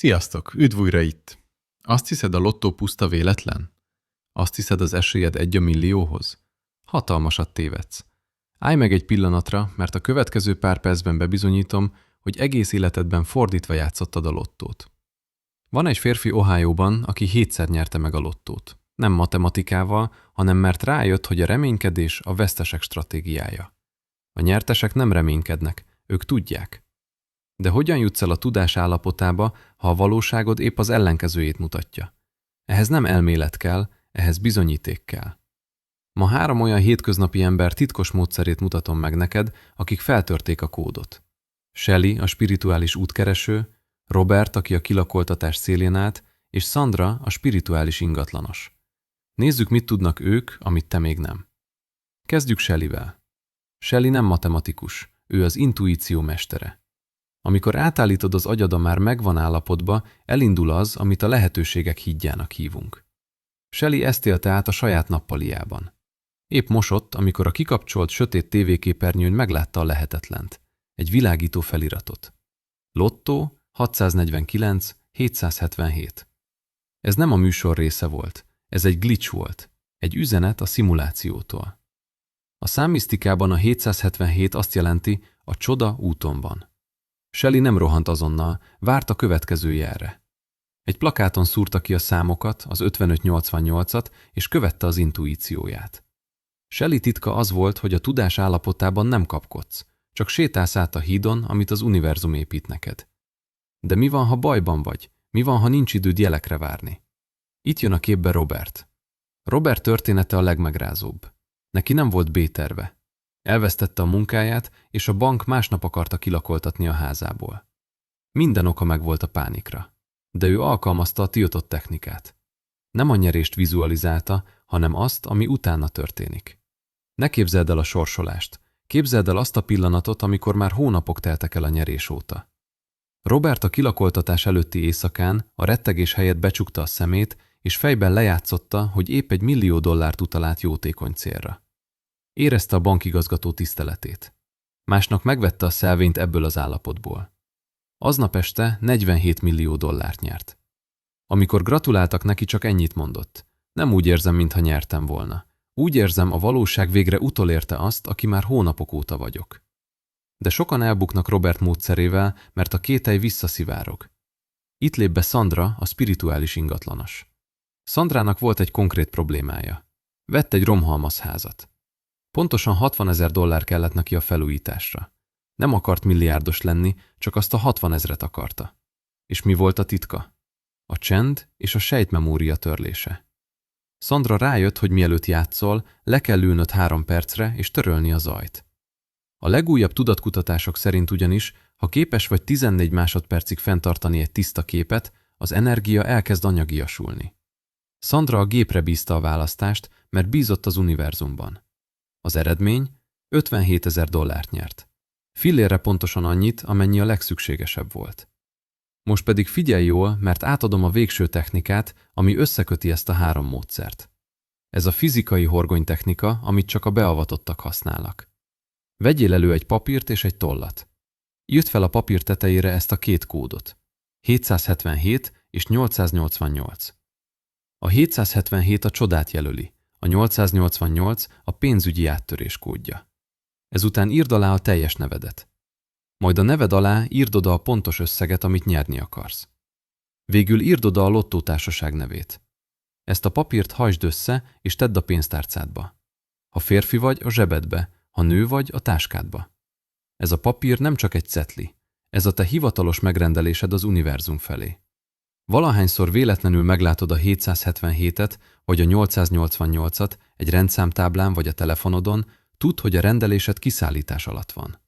Sziasztok! Üdv újra itt! Azt hiszed, a lottó puszta véletlen? Azt hiszed, az esélyed 1/1.000.000-hoz? Hatalmasat tévedsz. Állj meg egy pillanatra, mert a következő pár percben bebizonyítom, hogy egész életedben fordítva játszottad a lottót. Van egy férfi Ohioban, aki 7-szer nyerte meg a lottót. Nem matematikával, hanem mert rájött, hogy a reménykedés a vesztesek stratégiája. A nyertesek nem reménykednek, ők tudják. De hogyan jutsz el a tudás állapotába, ha a valóságod épp az ellenkezőjét mutatja? Ehhez nem elmélet kell, ehhez bizonyíték kell. Ma 3 olyan hétköznapi ember titkos módszerét mutatom meg neked, akik feltörték a kódot. Shelley, a spirituális útkereső, Robert, aki a kilakoltatás szélén állt, és Sandra, a spirituális ingatlanos. Nézzük, mit tudnak ők, amit te még nem. Kezdjük Shelleyvel. Shelley nem matematikus, ő az intuíció mestere. Amikor átállítod az agyad a már megvan állapotba, elindul az, amit a lehetőségek hídjának hívunk. Shelley ezt élte át a saját nappaliában. Épp mosott, amikor a kikapcsolt sötét tévéképernyőn meglátta a lehetetlent, egy világító feliratot. Lottó 649 777. Ez nem a műsor része volt, ez egy glitch volt, egy üzenet a szimulációtól. A számmisztikában a 777 azt jelenti, a csoda úton van. Shelley nem rohant azonnal, várt a következő jelre. Egy plakáton szúrta ki a számokat, az 5588-at, és követte az intuícióját. Shelley titka az volt, hogy a tudás állapotában nem kapkodsz, csak sétálsz át a hídon, amit az univerzum épít neked. De mi van, ha bajban vagy? Mi van, ha nincs időd jelekre várni? Itt jön a képbe Robert. Robert története a legmegrázóbb. Neki nem volt B-terve. Elvesztette a munkáját, és a bank másnap akarta kilakoltatni a házából. Minden oka megvolt a pánikra. De ő alkalmazta a tiltott technikát. Nem a nyerést vizualizálta, hanem azt, ami utána történik. Ne képzeld el a sorsolást. Képzeld el azt a pillanatot, amikor már hónapok teltek el a nyerés óta. Robert a kilakoltatás előtti éjszakán a rettegés helyett becsukta a szemét, és fejben lejátszotta, hogy épp $1 millió utalált jótékony célra. Érezte a bankigazgató tiszteletét. Másnak megvette a szelvényt ebből az állapotból. Aznap este $47 millió nyert. Amikor gratuláltak neki, csak ennyit mondott. Nem úgy érzem, mintha nyertem volna. Úgy érzem, a valóság végre utolérte azt, aki már hónapok óta vagyok. De sokan elbuknak Robert módszerével, mert a kételj visszaszivárog. Itt lép be Sandra, a spirituális ingatlanos. Sandrának volt egy konkrét problémája. Vett egy romhalmazházat. Pontosan $60,000 kellett neki a felújításra. Nem akart milliárdos lenni, csak azt a 60 000 akarta. És mi volt a titka? A csend és a sejtmemória törlése. Sandra rájött, hogy mielőtt játszol, le kell ülnöd 3 percre és törölni a zajt. A legújabb tudatkutatások szerint ugyanis, ha képes vagy 14 másodpercig fenntartani egy tiszta képet, az energia elkezd anyagiasulni. Sandra a gépre bízta a választást, mert bízott az univerzumban. Az eredmény $57,000 nyert. Fillérre pontosan annyit, amennyi a legszükségesebb volt. Most pedig figyelj jól, mert átadom a végső technikát, ami összeköti ezt a 3 módszert. Ez a fizikai horgonytechnika, amit csak a beavatottak használnak. Vegyél elő egy papírt és egy tollat. Írd fel a papír tetejére ezt a 2 kódot. 777 és 888. A 777 a csodát jelöli, a 888 a pénzügyi áttörés kódja. Ezután írd alá a teljes nevedet. Majd a neved alá írd oda a pontos összeget, amit nyerni akarsz. Végül írd oda a lottótársaság nevét. Ezt a papírt hajtsd össze, és tedd a pénztárcádba. Ha férfi vagy, a zsebedbe, ha nő vagy, a táskádba. Ez a papír nem csak egy cetli, ez a te hivatalos megrendelésed az univerzum felé. Valahányszor véletlenül meglátod a 777-et vagy a 888-at egy rendszámtáblán vagy a telefonodon, tudd, hogy a rendelésed kiszállítás alatt van.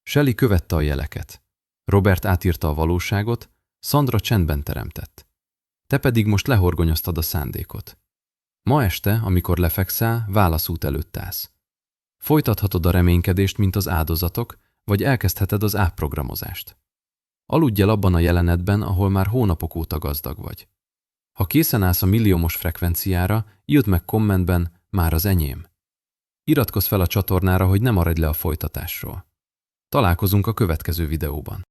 Shelley követte a jeleket. Robert átírta a valóságot, Sandra csendben teremtett. Te pedig most lehorgonyoztad a szándékot. Ma este, amikor lefekszel, válaszút előtt állsz. Folytathatod a reménykedést, mint az áldozatok, vagy elkezdheted az átprogramozást. Aludj el abban a jelenetben, ahol már hónapok óta gazdag vagy. Ha készen állsz a milliómos frekvenciára, írd meg kommentben, már az enyém. Iratkozz fel a csatornára, hogy ne maradj le a folytatásról. Találkozunk a következő videóban.